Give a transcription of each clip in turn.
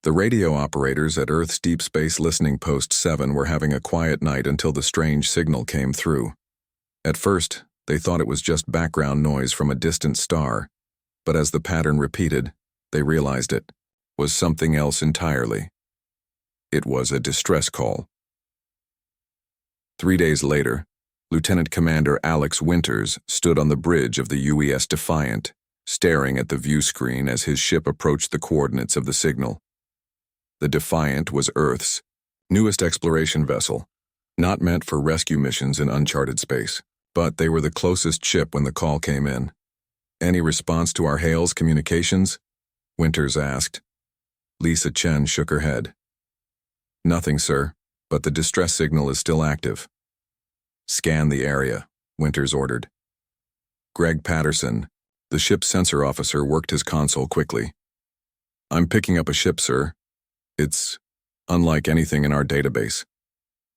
The radio operators at Earth's Deep Space Listening Post 7 were having a quiet night until the strange signal came through. At first, they thought it was just background noise from a distant star, but as the pattern repeated, they realized it was something else entirely. It was a distress call. 3 days later, Lieutenant Commander Alex Winters stood on the bridge of the UES Defiant, staring at the view screen as his ship approached the coordinates of the signal. The Defiant was Earth's newest exploration vessel, not meant for rescue missions in uncharted space, but they were the closest ship when the call came in. "Any response to our hails communications?" Winters asked. Lisa Chen shook her head. "Nothing, sir, but the distress signal is still active." "Scan the area," Winters ordered. Greg Patterson, the ship's sensor officer, worked his console quickly. "I'm picking up a ship, sir. It's unlike anything in our database.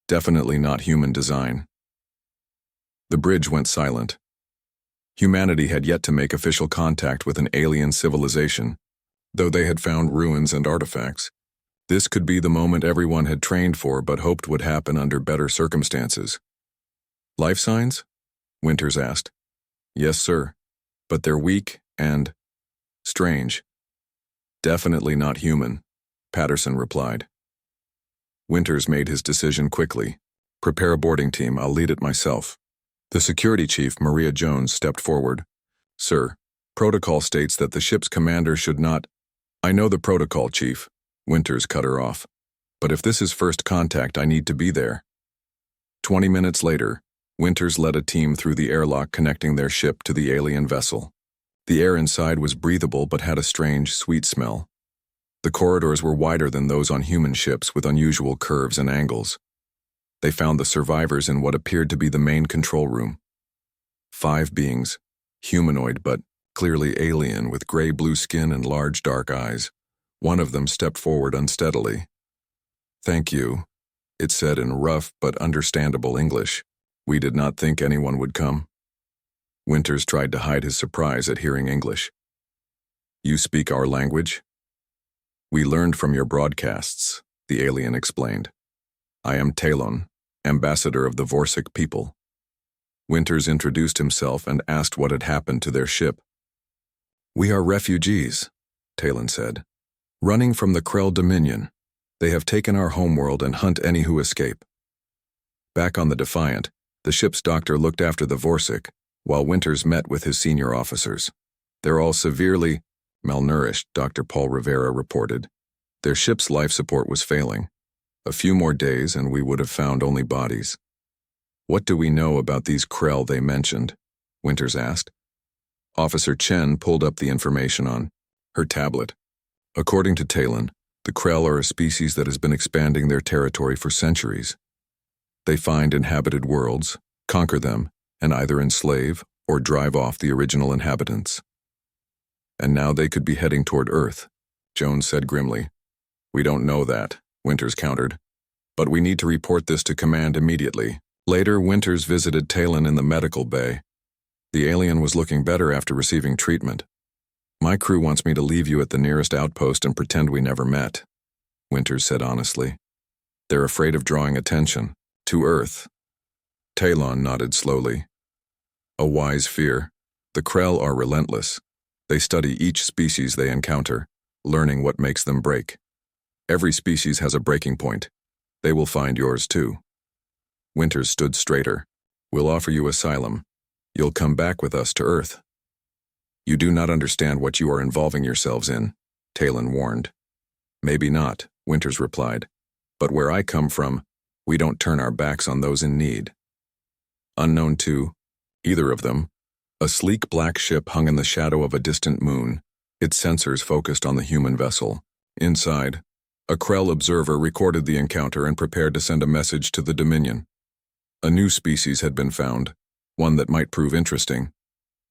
Definitely not human design." The bridge went silent. Humanity had yet to make official contact with an alien civilization, though they had found ruins and artifacts. This could be the moment everyone had trained for but hoped would happen under better circumstances. "Life signs?" Winters asked. "Yes, sir, but they're weak and strange." "Definitely not human," Patterson replied. Winters made his decision quickly. "Prepare a boarding team, I'll lead it myself." The security chief, Maria Jones, stepped forward. "Sir, protocol states that the ship's commander should not—" "I know the protocol, Chief," Winters cut her off. "But if this is first contact, I need to be there." 20 minutes later, Winters led a team through the airlock connecting their ship to the alien vessel. The air inside was breathable but had a strange, sweet smell. The corridors were wider than those on human ships, with unusual curves and angles. They found the survivors in what appeared to be the main control room. 5 beings, humanoid but clearly alien, with gray-blue skin and large dark eyes. One of them stepped forward unsteadily. "Thank you," it said in rough but understandable English. "We did not think anyone would come." Winters tried to hide his surprise at hearing English. "You speak our language?" "We learned from your broadcasts," the alien explained. "I am Talon, ambassador of the Vorsic people." Winters introduced himself and asked what had happened to their ship. "We are refugees," Talon said, "running from the Krell Dominion. They have taken our homeworld and hunt any who escape." Back on the Defiant, the ship's doctor looked after the Vorsic, while Winters met with his senior officers. "They're all severely malnourished," Dr. Paul Rivera reported. "Their ship's life support was failing. A few more days and we would have found only bodies." "What do we know about these Krell they mentioned?" Winters asked. Officer Chen pulled up the information on her tablet. "According to Talon, the Krell are a species that has been expanding their territory for centuries. They find inhabited worlds, conquer them, and either enslave or drive off the original inhabitants. And now they could be heading toward Earth," Jones said grimly. "We don't know that," Winters countered. "But we need to report this to command immediately." Later, Winters visited Talon in the medical bay. The alien was looking better after receiving treatment. "My crew wants me to leave you at the nearest outpost and pretend we never met," Winters said honestly. "They're afraid of drawing attention to Earth." Talon nodded slowly. "A wise fear. The Krell are relentless. They study each species they encounter, learning what makes them break. Every species has a breaking point. They will find yours too." Winters stood straighter. "We'll offer you asylum. You'll come back with us to Earth." "You do not understand what you are involving yourselves in," Talon warned. "Maybe not," Winters replied. "But where I come from, we don't turn our backs on those in need." Unknown to either of them, a sleek black ship hung in the shadow of a distant moon, its sensors focused on the human vessel. Inside, a Krell observer recorded the encounter and prepared to send a message to the Dominion. A new species had been found, one that might prove interesting.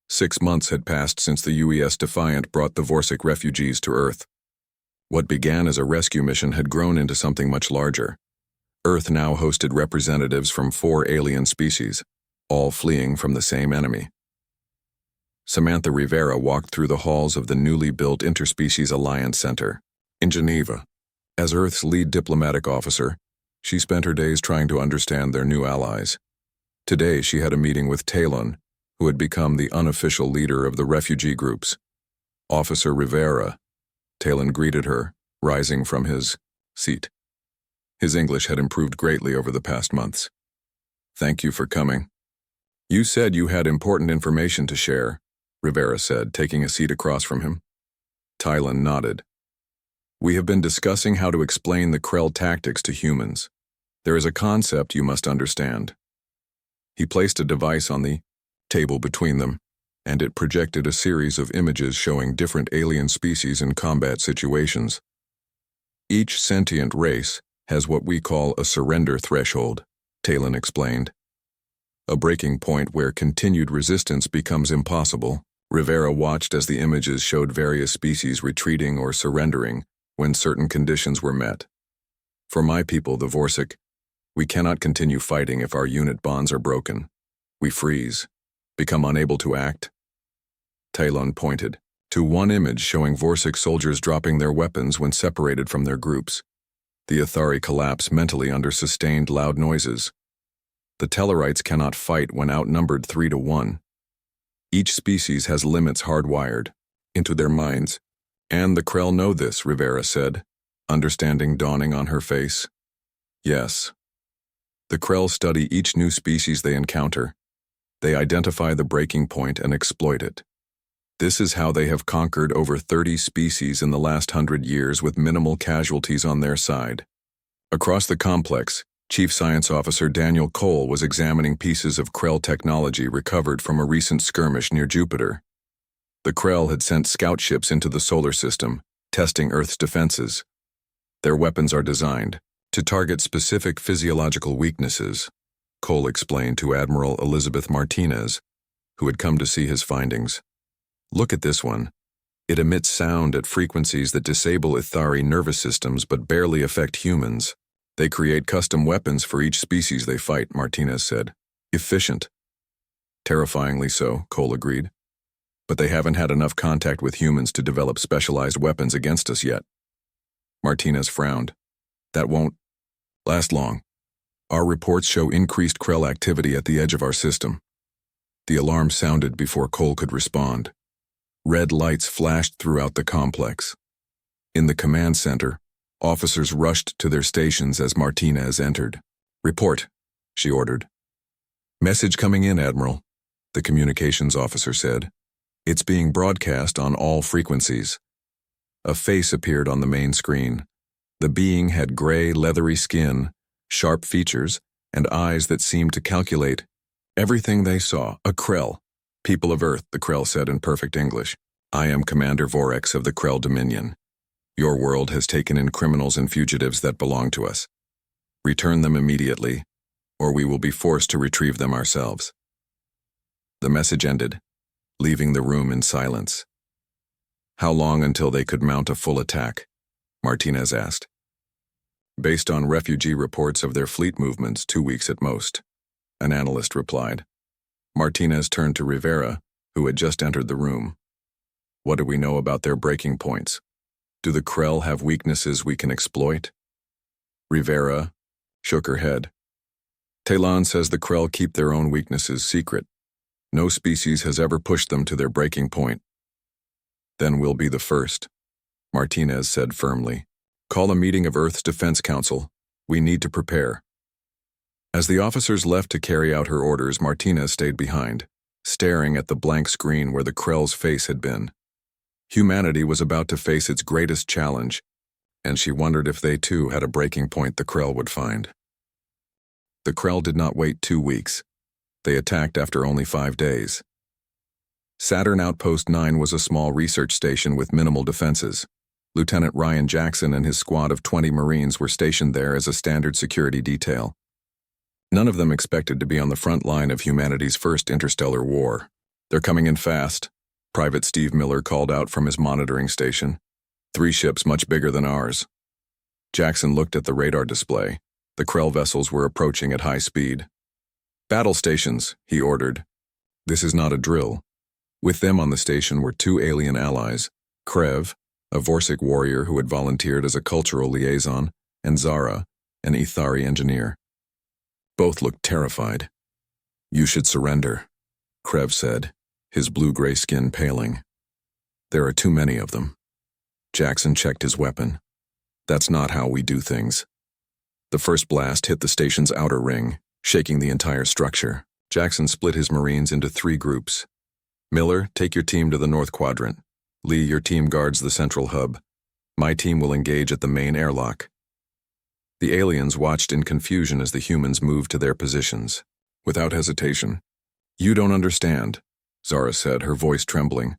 6 months had passed since the UES Defiant brought the Vorsic refugees to Earth. What began as a rescue mission had grown into something much larger. Earth now hosted representatives from 4 alien species, all fleeing from the same enemy. Samantha Rivera walked through the halls of the newly built Interspecies Alliance Center in Geneva. As Earth's lead diplomatic officer, she spent her days trying to understand their new allies. Today she had a meeting with Talon, who had become the unofficial leader of the refugee groups. Officer Rivera. Talon greeted her, rising from his seat. His English had improved greatly over the past months. "Thank you for coming. You said you had important information to share," Rivera said, taking a seat across from him. Talon nodded. "We have been discussing how to explain the Krell tactics to humans. There is a concept you must understand." He placed a device on the table between them, and it projected a series of images showing different alien species in combat situations. Each sentient race has what we call a surrender threshold, Talon explained. A breaking point where continued resistance becomes impossible. Rivera watched as the images showed various species retreating or surrendering when certain conditions were met. "For my people, the Vorsic, we cannot continue fighting if our unit bonds are broken. We freeze, become unable to act." Talon pointed to one image showing Vorsic soldiers dropping their weapons when separated from their groups. The Athari collapse mentally under sustained loud noises. The Tellarites cannot fight when outnumbered 3-1. Each species has limits hardwired into their minds, and the Krell know this, Rivera said, understanding dawning on her face. Yes. The Krell study each new species they encounter. They identify the breaking point and exploit it. This is how they have conquered over 30 species in the last 100 years with minimal casualties on their side. Across the complex, Chief Science Officer Daniel Cole was examining pieces of Krell technology recovered from a recent skirmish near Jupiter. The Krell had sent scout ships into the solar system, testing Earth's defenses. Their weapons are designed to target specific physiological weaknesses, Cole explained to Admiral Elizabeth Martinez, who had come to see his findings. "Look at this one. It emits sound at frequencies that disable Athari nervous systems but barely affect humans. They create custom weapons for each species they fight," Martinez said. "Efficient." "Terrifyingly so," Cole agreed. "But they haven't had enough contact with humans to develop specialized weapons against us yet." Martinez frowned. "That won't last long. Our reports show increased Krell activity at the edge of our system." The alarm sounded before Cole could respond. Red lights flashed throughout the complex. In the command center, officers rushed to their stations as Martinez entered. "Report," she ordered. "Message coming in, Admiral," the communications officer said. "It's being broadcast on all frequencies." A face appeared on the main screen. The being had gray, leathery skin, sharp features, and eyes that seemed to calculate everything they saw. "A Krell. People of Earth," the Krell said in perfect English. "I am Commander Vorex of the Krell Dominion. Your world has taken in criminals and fugitives that belong to us. Return them immediately, or we will be forced to retrieve them ourselves." The message ended, leaving the room in silence. "How long until they could mount a full attack?" Martinez asked. "Based on refugee reports of their fleet movements, 2 weeks at most," an analyst replied. Martinez turned to Rivera, who had just entered the room. "What do we know about their breaking points? Do the Krell have weaknesses we can exploit?" Rivera shook her head. "Talon says the Krell keep their own weaknesses secret. No species has ever pushed them to their breaking point." "Then we'll be the first," Martinez said firmly. "Call a meeting of Earth's Defense Council. We need to prepare." As the officers left to carry out her orders, Martinez stayed behind, staring at the blank screen where the Krell's face had been. Humanity was about to face its greatest challenge, and she wondered if they too had a breaking point the Krell would find. The Krell did not wait 2 weeks. They attacked after only 5 days. Saturn Outpost 9 was a small research station with minimal defenses. Lieutenant Ryan Jackson and his squad of 20 Marines were stationed there as a standard security detail. None of them expected to be on the front line of humanity's first interstellar war. "They're coming in fast," Private Steve Miller called out from his monitoring station. 3 ships much bigger than ours. Jackson looked at the radar display. The Krell vessels were approaching at high speed. "Battle stations," he ordered. This is not a drill. With them on the station were 2 alien allies, Krev, a Vorsic warrior who had volunteered as a cultural liaison, and Zara, an Ethari engineer. Both looked terrified. "You should surrender," Krev said, his blue-gray skin paling. "There are too many of them." Jackson checked his weapon. "That's not how we do things." The first blast hit the station's outer ring, shaking the entire structure. Jackson split his Marines into 3 groups. "Miller, take your team to the North Quadrant. Lee, your team guards the central hub. My team will engage at the main airlock." The aliens watched in confusion as the humans moved to their positions. Without hesitation, "You don't understand," Zara said, her voice trembling.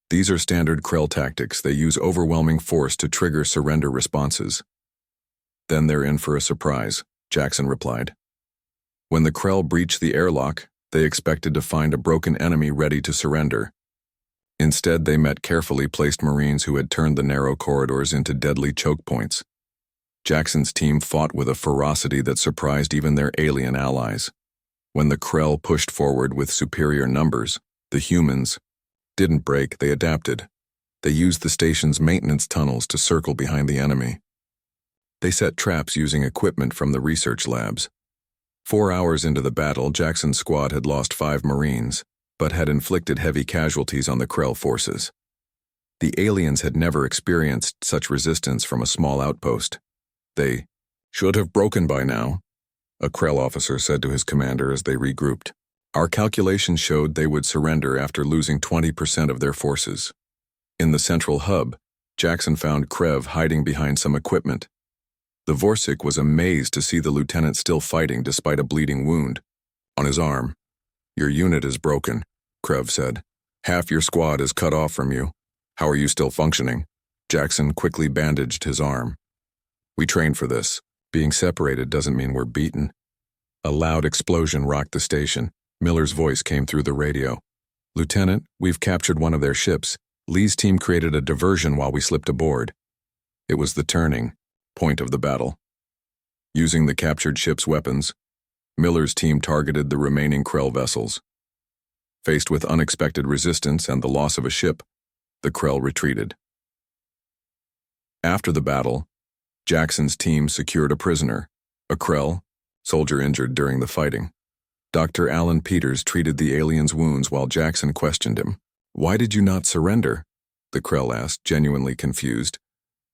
"These are standard Krell tactics. They use overwhelming force to trigger surrender responses." "Then they're in for a surprise," Jackson replied. When the Krell breached the airlock, they expected to find a broken enemy ready to surrender. Instead, they met carefully placed Marines who had turned the narrow corridors into deadly choke points. Jackson's team fought with a ferocity that surprised even their alien allies. When the Krell pushed forward with superior numbers, the humans didn't break, they adapted. They used the station's maintenance tunnels to circle behind the enemy. They set traps using equipment from the research labs. 4 hours into the battle, Jackson's squad had lost 5 Marines, but had inflicted heavy casualties on the Krell forces. The aliens had never experienced such resistance from a small outpost. "They should have broken by now," a Krell officer said to his commander as they regrouped. "Our calculations showed they would surrender after losing 20% of their forces." In the central hub, Jackson found Krev hiding behind some equipment. The Vorsic was amazed to see the lieutenant still fighting despite a bleeding wound on his arm. "Your unit is broken," Krev said. "Half your squad is cut off from you. How are you still functioning?" Jackson quickly bandaged his arm. "We trained for this. Being separated doesn't mean we're beaten." A loud explosion rocked the station. Miller's voice came through the radio. "Lieutenant, we've captured one of their ships. Lee's team created a diversion while we slipped aboard." It was the turning point of the battle. Using the captured ship's weapons, Miller's team targeted the remaining Krell vessels. Faced with unexpected resistance and the loss of a ship, the Krell retreated. After the battle, Jackson's team secured a prisoner, a Krell, soldier injured during the fighting. Dr. Alan Peters treated the alien's wounds while Jackson questioned him. "Why did you not surrender?" the Krell asked, genuinely confused.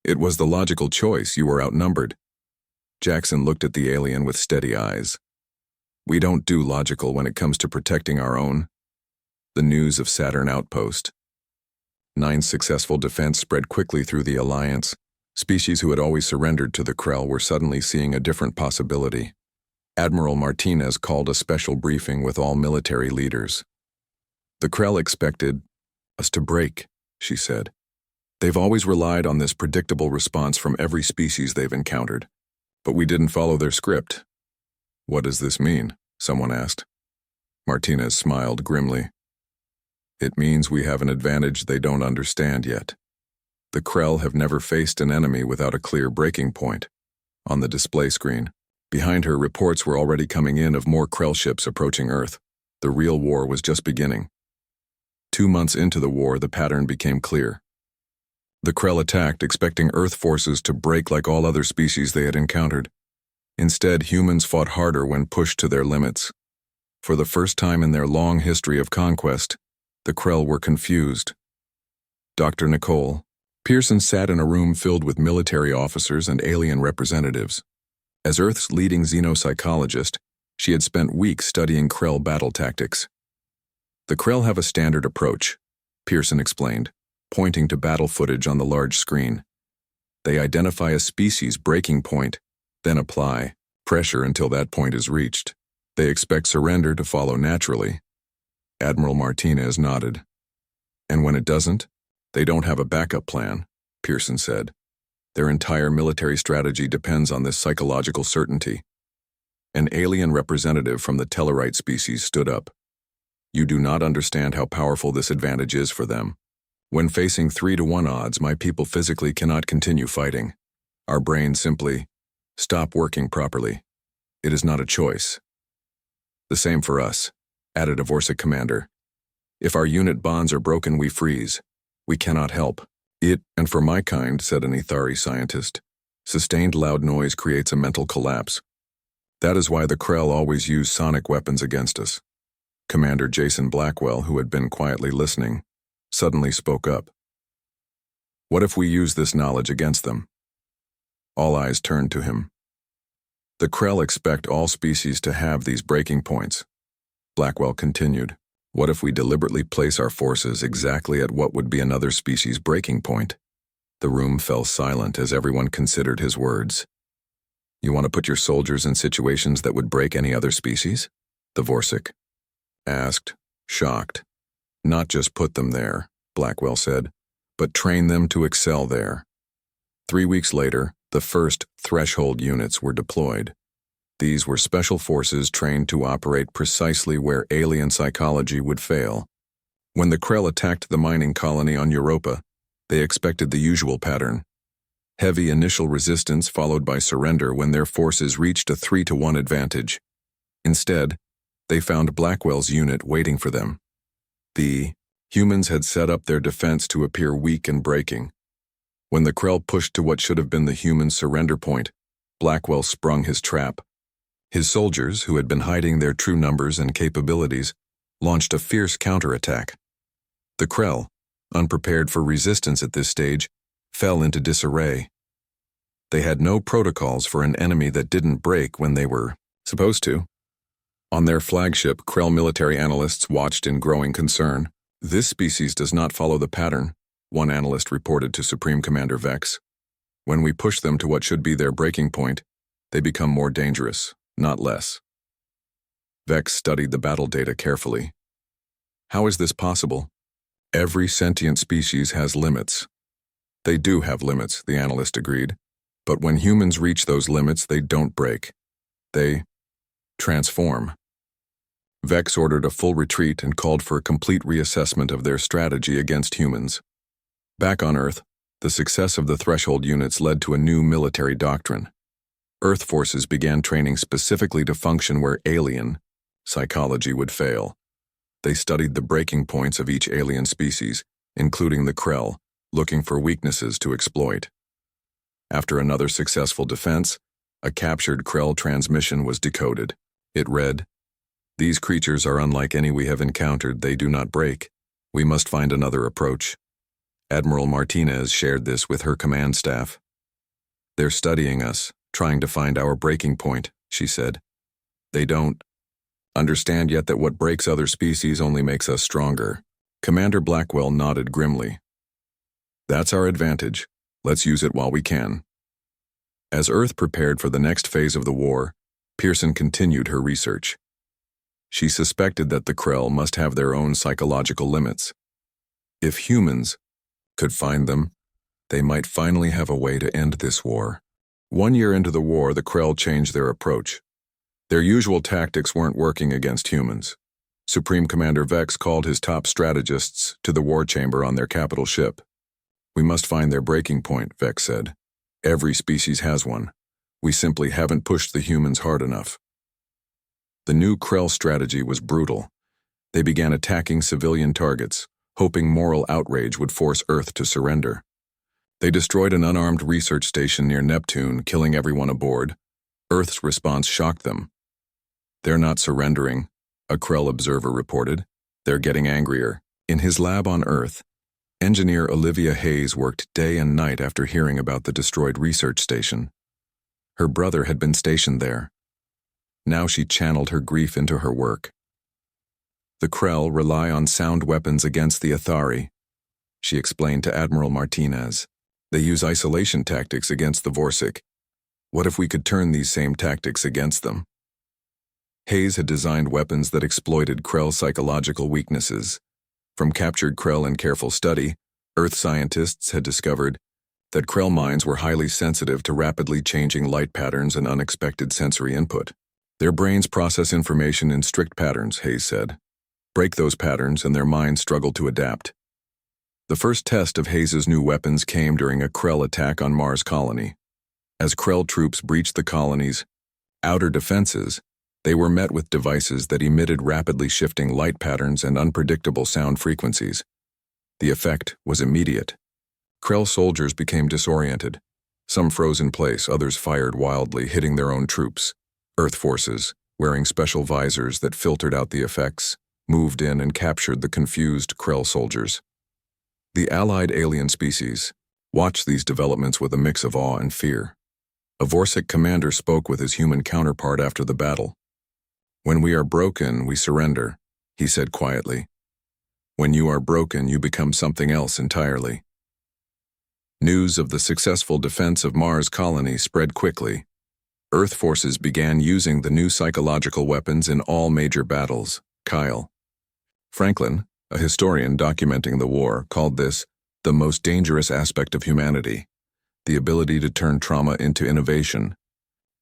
"It was the logical choice. You were outnumbered." Jackson looked at the alien with steady eyes. "We don't do logical when it comes to protecting our own." The news of Saturn Outpost. 9 successful defense spread quickly through the Alliance. Species who had always surrendered to the Krell were suddenly seeing a different possibility. Admiral Martinez called a special briefing with all military leaders. "The Krell expected us to break," she said. "They've always relied on this predictable response from every species they've encountered. But we didn't follow their script." "What does this mean?" someone asked. Martinez smiled grimly. "It means we have an advantage they don't understand yet. The Krell have never faced an enemy without a clear breaking point." On the display screen, behind her, reports were already coming in of more Krell ships approaching Earth. The real war was just beginning. 2 months into the war, the pattern became clear. The Krell attacked, expecting Earth forces to break like all other species they had encountered. Instead, humans fought harder when pushed to their limits. For the first time in their long history of conquest, the Krell were confused. Dr. Nicole Pearson sat in a room filled with military officers and alien representatives. As Earth's leading xenopsychologist, she had spent weeks studying Krell battle tactics. "The Krell have a standard approach," Pearson explained, pointing to battle footage on the large screen. "They identify a species breaking point, then apply pressure until that point is reached. They expect surrender to follow naturally." Admiral Martinez nodded. "And when it doesn't, they don't have a backup plan," Pearson said. "Their entire military strategy depends on this psychological certainty." An alien representative from the Tellarite species stood up. "You do not understand how powerful this advantage is for them. When facing 3-to-1 odds, my people physically cannot continue fighting. Our brains simply stop working properly. It is not a choice." "The same for us," added a Vorsic commander. "If our unit bonds are broken, we freeze. We cannot help." And for my kind, said an Ethari scientist, sustained loud noise creates a mental collapse. That is why the Krell always use sonic weapons against us. Commander Jason Blackwell, who had been quietly listening, suddenly spoke up. What if we use this knowledge against them? All eyes turned to him. The Krell expect all species to have these breaking points. Blackwell continued. What if we deliberately place our forces exactly at what would be another species' breaking point? The room fell silent as everyone considered his words. You want to put your soldiers in situations that would break any other species? The Vorsik asked, shocked. Not just put them there, Blackwell said, but train them to excel there. 3 weeks later, the first threshold units were deployed. These were special forces trained to operate precisely where alien psychology would fail. When the Krell attacked the mining colony on Europa, they expected the usual pattern. Heavy initial resistance followed by surrender when their forces reached a 3-to-1 advantage. Instead, they found Blackwell's unit waiting for them. The humans had set up their defense to appear weak and breaking. When the Krell pushed to what should have been the human surrender point, Blackwell sprung his trap. His soldiers, who had been hiding their true numbers and capabilities, launched a fierce counterattack. The Krell, unprepared for resistance at this stage, fell into disarray. They had no protocols for an enemy that didn't break when they were supposed to. On their flagship, Krell military analysts watched in growing concern. This species does not follow the pattern, one analyst reported to Supreme Commander Vex. When we push them to what should be their breaking point, they become more dangerous, not less. Vex studied the battle data carefully. How is this possible? Every sentient species has limits. They do have limits, the analyst agreed. But when humans reach those limits, they don't break. They transform. Vex ordered a full retreat and called for a complete reassessment of their strategy against humans. Back on Earth, the success of the threshold units led to a new military doctrine. Earth forces began training specifically to function where alien psychology would fail. They studied the breaking points of each alien species, including the Krell, looking for weaknesses to exploit. After another successful defense, a captured Krell transmission was decoded. It read, "These creatures are unlike any we have encountered. They do not break. We must find another approach." Admiral Martinez shared this with her command staff. "They're studying us, trying to find our breaking point," she said. "They don't understand yet that what breaks other species only makes us stronger." Commander Blackwell nodded grimly. "That's our advantage. Let's use it while we can." As Earth prepared for the next phase of the war, Pearson continued her research. She suspected that the Krell must have their own psychological limits. If humans could find them, they might finally have a way to end this war. 1 year into the war, the Krell changed their approach. Their usual tactics weren't working against humans. Supreme Commander Vex called his top strategists to the war chamber on their capital ship. "We must find their breaking point," Vex said. "Every species has one. We simply haven't pushed the humans hard enough." The new Krell strategy was brutal. They began attacking civilian targets, hoping moral outrage would force Earth to surrender. They destroyed an unarmed research station near Neptune, killing everyone aboard. Earth's response shocked them. "They're not surrendering," a Krell observer reported. "They're getting angrier." In his lab on Earth, engineer Olivia Hayes worked day and night after hearing about the destroyed research station. Her brother had been stationed there. Now she channeled her grief into her work. "The Krell rely on sound weapons against the Ethari," she explained to Admiral Martinez. "They use isolation tactics against the Vorsik. What if we could turn these same tactics against them?" Hayes had designed weapons that exploited Krell psychological weaknesses. From captured Krell in careful study, Earth scientists had discovered that Krell minds were highly sensitive to rapidly changing light patterns and unexpected sensory input. "Their brains process information in strict patterns," Hayes said. "Break those patterns and their minds struggle to adapt." The first test of Hayes' new weapons came during a Krell attack on Mars colony. As Krell troops breached the colony's outer defenses, they were met with devices that emitted rapidly shifting light patterns and unpredictable sound frequencies. The effect was immediate. Krell soldiers became disoriented. Some froze in place, others fired wildly, hitting their own troops. Earth forces, wearing special visors that filtered out the effects, moved in and captured the confused Krell soldiers. The allied alien species watched these developments with a mix of awe and fear. A Vorsic commander spoke with his human counterpart after the battle. "When we are broken, we surrender," he said quietly. "When you are broken, you become something else entirely." News of the successful defense of Mars' colony spread quickly. Earth forces began using the new psychological weapons in all major battles. Kyle Franklin, a historian documenting the war, called this the most dangerous aspect of humanity, the ability to turn trauma into innovation.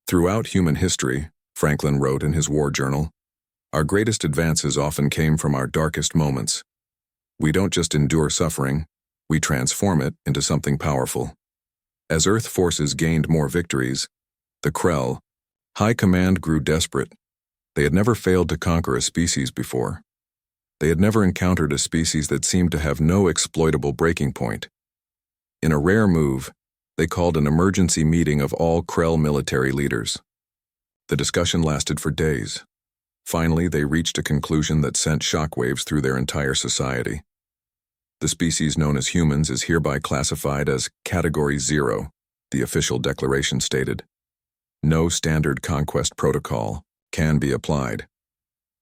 Throughout human history, Franklin wrote in his war journal, our greatest advances often came from our darkest moments. We don't just endure suffering, we transform it into something powerful. As Earth forces gained more victories, the Krell High Command grew desperate. They had never failed to conquer a species before. They had never encountered a species that seemed to have no exploitable breaking point. In a rare move, they called an emergency meeting of all Krell military leaders. The discussion lasted for days. Finally, they reached a conclusion that sent shockwaves through their entire society. The species known as humans is hereby classified as Category 0, the official declaration stated. No standard conquest protocol can be applied.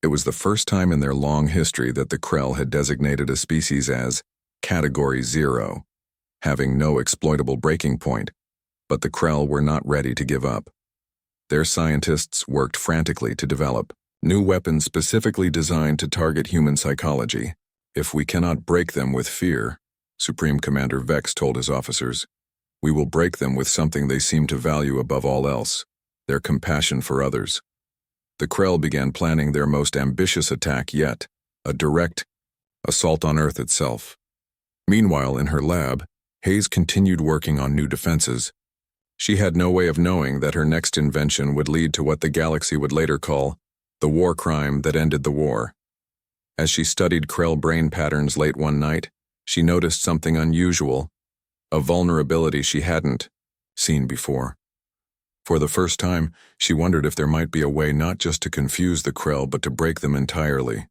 It was the first time in their long history that the Krell had designated a species as Category 0, having no exploitable breaking point, but the Krell were not ready to give up. Their scientists worked frantically to develop new weapons specifically designed to target human psychology. If we cannot break them with fear, Supreme Commander Vex told his officers, we will break them with something they seem to value above all else, their compassion for others. The Krell began planning their most ambitious attack yet, a direct assault on Earth itself. Meanwhile, in her lab, Hayes continued working on new defenses. She had no way of knowing that her next invention would lead to what the galaxy would later call the war crime that ended the war. As she studied Krell brain patterns late one night, she noticed something unusual, a vulnerability she hadn't seen before. For the first time, she wondered if there might be a way not just to confuse the Krell but to break them entirely.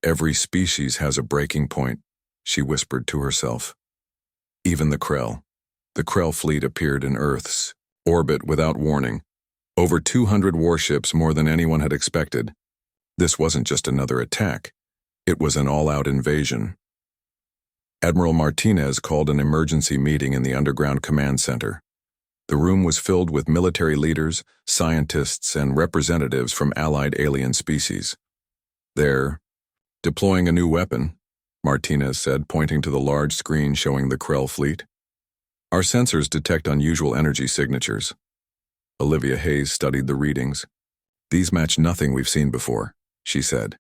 Every species has a breaking point, she whispered to herself. Even the Krell. The Krell fleet appeared in Earth's orbit without warning. Over 200 warships, more than anyone had expected. This wasn't just another attack. It was an all-out invasion. Admiral Martinez called an emergency meeting in the underground command center. The room was filled with military leaders, scientists, and representatives from allied alien species. They're deploying a new weapon, Martinez said, pointing to the large screen showing the Krell fleet. Our sensors detect unusual energy signatures. Olivia Hayes studied the readings. These match nothing we've seen before, she said.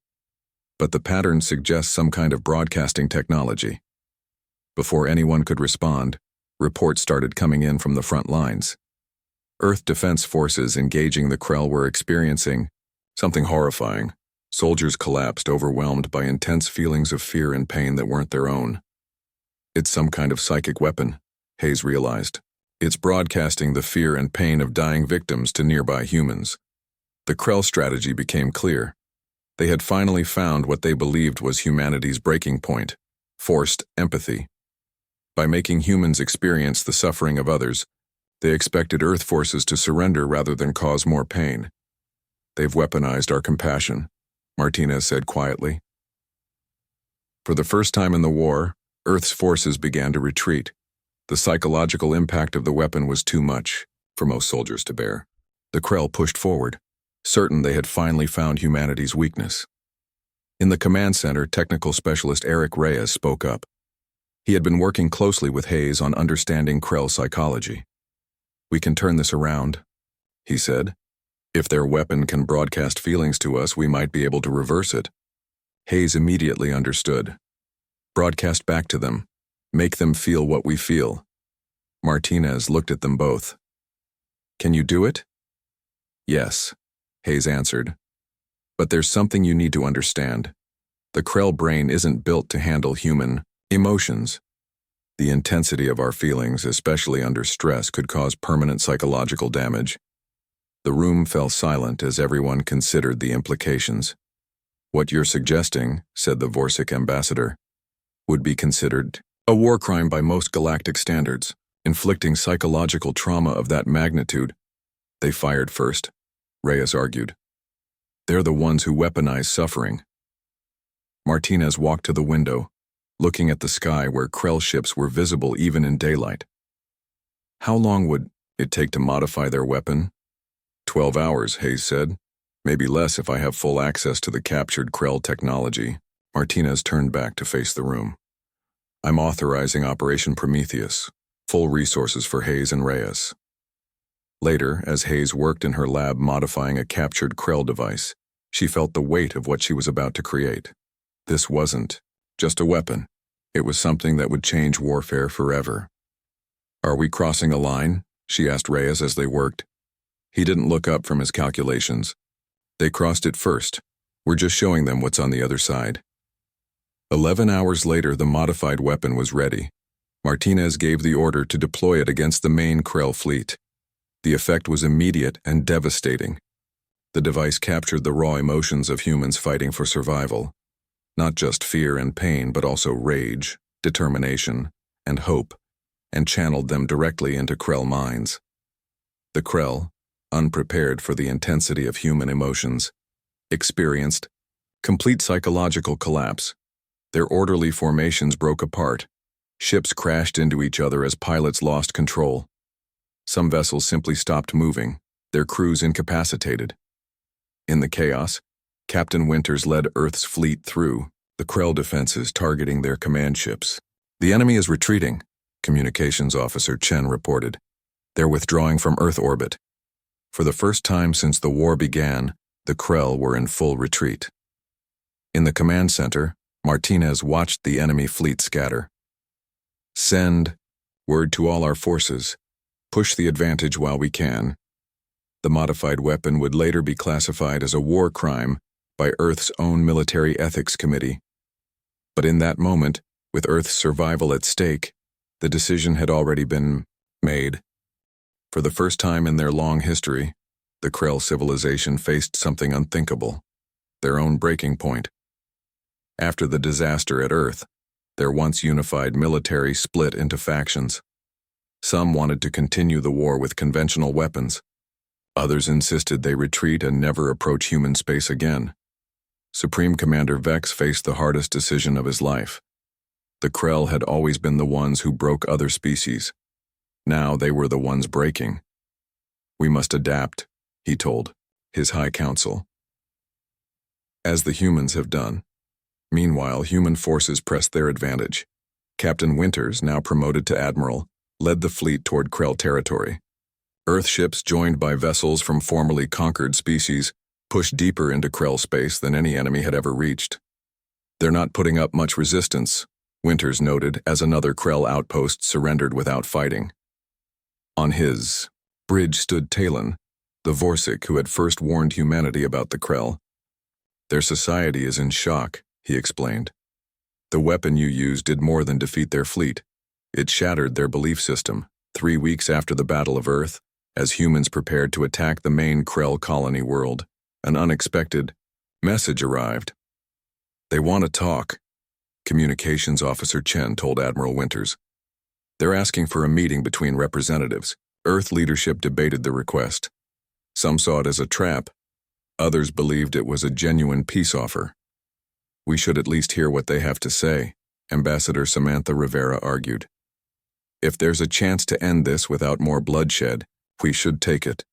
But the pattern suggests some kind of broadcasting technology. Before anyone could respond, reports started coming in from the front lines. Earth defense forces engaging the Krell were experiencing something horrifying. Soldiers collapsed, overwhelmed by intense feelings of fear and pain that weren't their own. It's some kind of psychic weapon, Hayes realized. It's broadcasting the fear and pain of dying victims to nearby humans. The Krell strategy became clear. They had finally found what they believed was humanity's breaking point: forced empathy. By making humans experience the suffering of others, they expected Earth forces to surrender rather than cause more pain. They've weaponized our compassion, Martinez said quietly. For the first time in the war, Earth's forces began to retreat. The psychological impact of the weapon was too much for most soldiers to bear. The Krell pushed forward, certain they had finally found humanity's weakness. In the command center, technical specialist Eric Reyes spoke up. He had been working closely with Hayes on understanding Krell psychology. We can turn this around, he said. If their weapon can broadcast feelings to us, we might be able to reverse it. Hayes immediately understood. Broadcast back to them. Make them feel what we feel. Martinez looked at them both. Can you do it? Yes, Hayes answered. But there's something you need to understand. The Krell brain isn't built to handle human emotions. The intensity of our feelings, especially under stress, could cause permanent psychological damage. The room fell silent as everyone considered the implications. What you're suggesting, said the Vorsic ambassador, would be considered a war crime by most galactic standards. Inflicting psychological trauma of that magnitude. They fired first, Reyes argued. They're the ones who weaponize suffering. Martinez walked to the window, looking at the sky where Krell ships were visible even in daylight. How long would it take to modify their weapon? 12 hours, Hayes said. Maybe less if I have full access to the captured Krell technology. Martinez turned back to face the room. I'm authorizing Operation Prometheus. Full resources for Hayes and Reyes. Later, as Hayes worked in her lab modifying a captured Krell device, she felt the weight of what she was about to create. This wasn't just a weapon. It was something that would change warfare forever. Are we crossing a line? She asked Reyes as they worked. He didn't look up from his calculations. They crossed it first. We're just showing them what's on the other side. 11 hours later, the modified weapon was ready. Martinez gave the order to deploy it against the main Krell fleet. The effect was immediate and devastating. The device captured the raw emotions of humans fighting for survival. Not just fear and pain, but also rage, determination, and hope, and channeled them directly into Krell minds. The Krell, unprepared for the intensity of human emotions, experienced complete psychological collapse. Their orderly formations broke apart. Ships crashed into each other as pilots lost control. Some vessels simply stopped moving, their crews incapacitated. In the chaos, Captain Winters led Earth's fleet through the Krell defenses targeting their command ships. The enemy is retreating, Communications Officer Chen reported. They're withdrawing from Earth orbit. For the first time since the war began, the Krell were in full retreat. In the command center, Martinez watched the enemy fleet scatter. Send word to all our forces. Push the advantage while we can. The modified weapon would later be classified as a war crime by Earth's own Military Ethics Committee. But in that moment, with Earth's survival at stake, the decision had already been made. For the first time in their long history, the Krell civilization faced something unthinkable, their own breaking point. After the disaster at Earth, their once unified military split into factions. Some wanted to continue the war with conventional weapons. Others insisted they retreat and never approach human space again. Supreme Commander Vex faced the hardest decision of his life. The Krell had always been the ones who broke other species. Now they were the ones breaking. We must adapt, he told his High Council. As the humans have done. Meanwhile, human forces pressed their advantage. Captain Winters, now promoted to Admiral, led the fleet toward Krell territory. Earth ships joined by vessels from formerly conquered species pushed deeper into Krell space than any enemy had ever reached. They're not putting up much resistance, Winters noted as another Krell outpost surrendered without fighting. On his bridge stood Talon, the Vorsic who had first warned humanity about the Krell. Their society is in shock, he explained. The weapon you used did more than defeat their fleet. It shattered their belief system. 3 weeks after the Battle of Earth, as humans prepared to attack the main Krell colony world, an unexpected message arrived. They want to talk, Communications Officer Chen told Admiral Winters. They're asking for a meeting between representatives. Earth leadership debated the request. Some saw it as a trap. Others believed it was a genuine peace offer. We should at least hear what they have to say, Ambassador Samantha Rivera argued. If there's a chance to end this without more bloodshed, we should take it,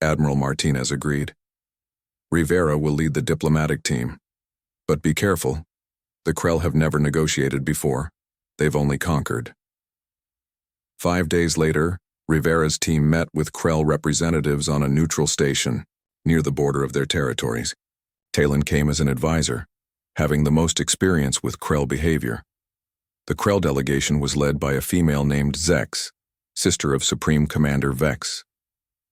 Admiral Martinez agreed. Rivera will lead the diplomatic team. But be careful. The Krell have never negotiated before. They've only conquered. 5 days later, Rivera's team met with Krell representatives on a neutral station, near the border of their territories. Talon came as an advisor, having the most experience with Krell behavior. The Krell delegation was led by a female named Zex, sister of Supreme Commander Vex.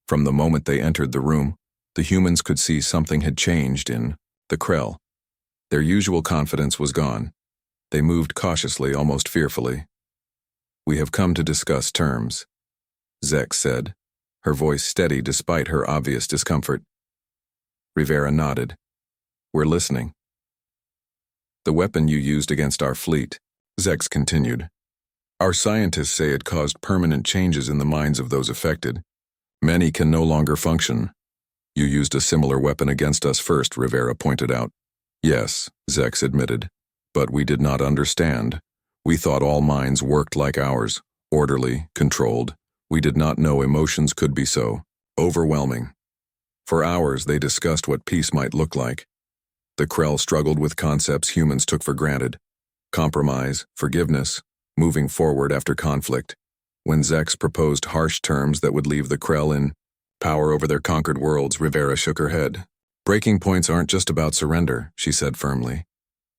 From the moment they entered the room, the humans could see something had changed in the Krell. Their usual confidence was gone. They moved cautiously, almost fearfully. We have come to discuss terms, Zex said, her voice steady despite her obvious discomfort. Rivera nodded. We're listening. The weapon you used against our fleet, Zex continued. Our scientists say it caused permanent changes in the minds of those affected. Many can no longer function. You used a similar weapon against us first, Rivera pointed out. Yes, Zex admitted. But we did not understand. We thought all minds worked like ours, orderly, controlled. We did not know emotions could be so overwhelming. For hours they discussed what peace might look like. The Krell struggled with concepts humans took for granted. Compromise, forgiveness, moving forward after conflict. When Zex proposed harsh terms that would leave the Krell in power over their conquered worlds, Rivera shook her head. Breaking points aren't just about surrender, she said firmly.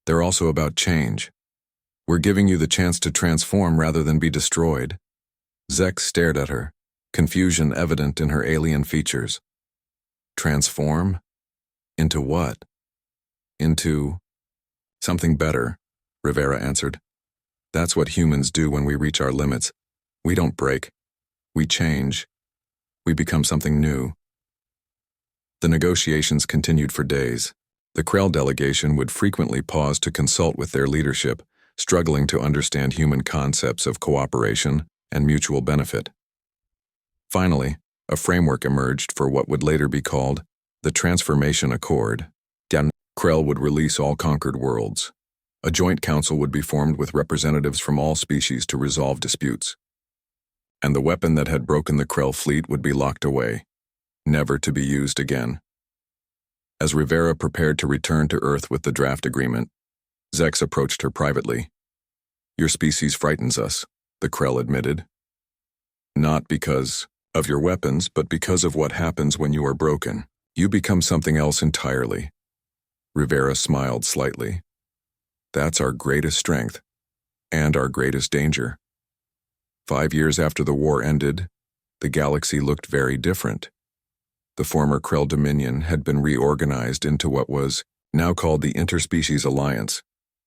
They're also about change. We're giving you the chance to transform rather than be destroyed. Zex stared at her, confusion evident in her alien features. Transform? Into what? Into something better, Rivera answered. That's what humans do when we reach our limits. We don't break. We change. We become something new. The negotiations continued for days. The Krell delegation would frequently pause to consult with their leadership, struggling to understand human concepts of cooperation and mutual benefit. Finally, a framework emerged for what would later be called the Transformation Accord. Krell would release all conquered worlds. A joint council would be formed with representatives from all species to resolve disputes. And the weapon that had broken the Krell fleet would be locked away, never to be used again. As Rivera prepared to return to Earth with the draft agreement, Zex approached her privately. Your species frightens us, the Krell admitted. Not because of your weapons, but because of what happens when you are broken. You become something else entirely. Rivera smiled slightly. That's our greatest strength, and our greatest danger. 5 years after the war ended, the galaxy looked very different. The former Krell Dominion had been reorganized into what was now called the Interspecies Alliance.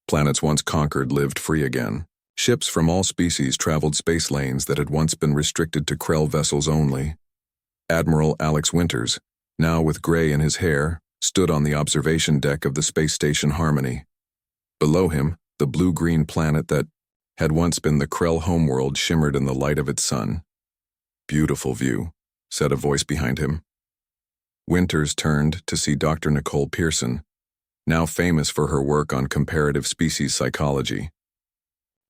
Planets once conquered lived free again. Ships from all species traveled space lanes that had once been restricted to Krell vessels only. Admiral Alex Winters, now with gray in his hair, stood on the observation deck of the space station Harmony. Below him, the blue-green planet that had once been the Krell homeworld shimmered in the light of its sun. Beautiful view, said a voice behind him. Winters turned to see Dr. Nicole Pearson, now famous for her work on comparative species psychology.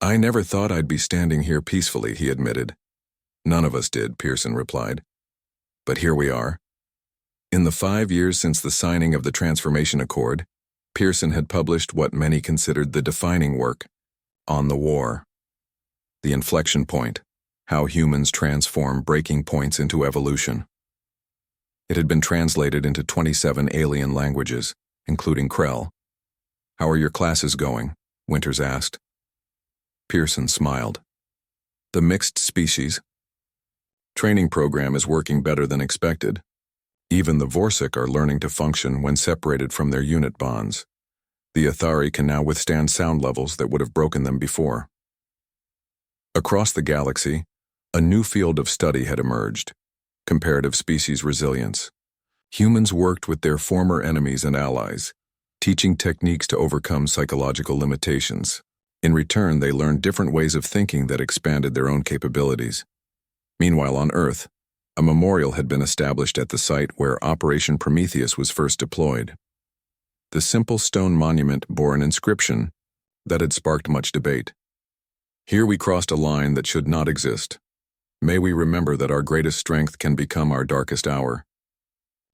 I never thought I'd be standing here peacefully, he admitted. None of us did, Pearson replied. But here we are. In the 5 years since the signing of the Transformation Accord, Pearson had published what many considered the defining work, On the War. The inflection point, how humans transform breaking points into evolution. It had been translated into 27 alien languages, including Krell. How are your classes going? Winters asked. Pearson smiled. The mixed species training program is working better than expected. Even the Vorsic are learning to function when separated from their unit bonds. The Athari can now withstand sound levels that would have broken them before. Across the galaxy, a new field of study had emerged, comparative species resilience. Humans worked with their former enemies and allies, teaching techniques to overcome psychological limitations. In return, they learned different ways of thinking that expanded their own capabilities. Meanwhile, on Earth, a memorial had been established at the site where Operation Prometheus was first deployed. The simple stone monument bore an inscription that had sparked much debate. Here we crossed a line that should not exist. May we remember that our greatest strength can become our darkest hour.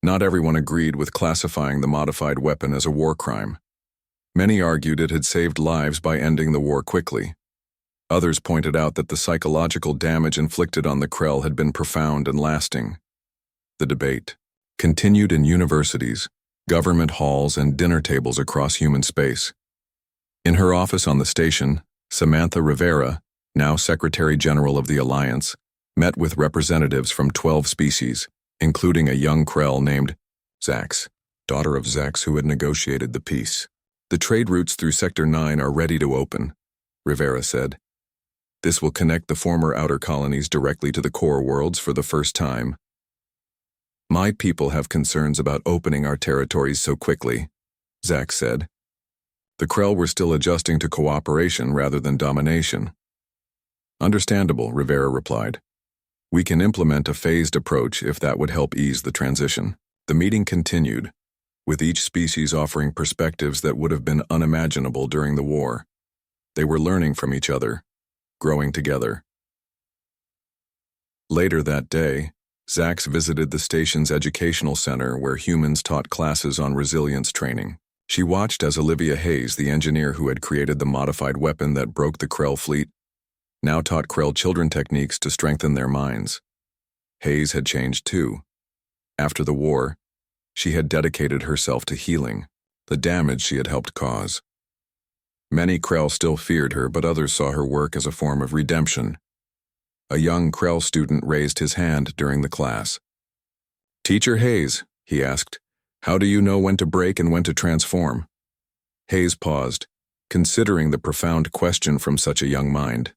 Not everyone agreed with classifying the modified weapon as a war crime. Many argued it had saved lives by ending the war quickly. Others pointed out that the psychological damage inflicted on the Krell had been profound and lasting. The debate continued in universities, government halls, and dinner tables across human space. In her office on the station, Samantha Rivera, now Secretary General of the Alliance, met with representatives from 12 species, including a young Krell named Zax, daughter of Zex who had negotiated the peace. The trade routes through Sector 9 are ready to open, Rivera said. This will connect the former outer colonies directly to the core worlds for the first time. My people have concerns about opening our territories so quickly, Zack said. The Krell were still adjusting to cooperation rather than domination. Understandable, Rivera replied. We can implement a phased approach if that would help ease the transition. The meeting continued, with each species offering perspectives that would have been unimaginable during the war. They were learning from each other, growing together. Later that day, Zax visited the station's educational center where humans taught classes on resilience training. She watched as Olivia Hayes, the engineer who had created the modified weapon that broke the Krell fleet, now taught Krell children techniques to strengthen their minds. Hayes had changed too. After the war, she had dedicated herself to healing the damage she had helped cause. Many Krell still feared her, but others saw her work as a form of redemption. A young Krell student raised his hand during the class. Teacher Hayes, he asked, how do you know when to break and when to transform? Hayes paused, considering the profound question from such a young mind.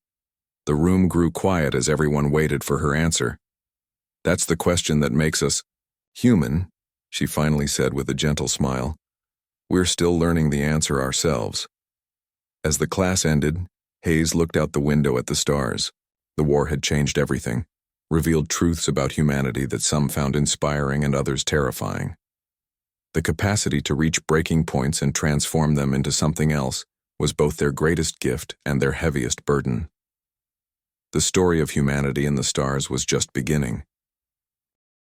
The room grew quiet as everyone waited for her answer. That's the question that makes us human, she finally said with a gentle smile. We're still learning the answer ourselves. As the class ended, Hayes looked out the window at the stars. The war had changed everything, revealed truths about humanity that some found inspiring and others terrifying. The capacity to reach breaking points and transform them into something else was both their greatest gift and their heaviest burden. The story of humanity in the stars was just beginning.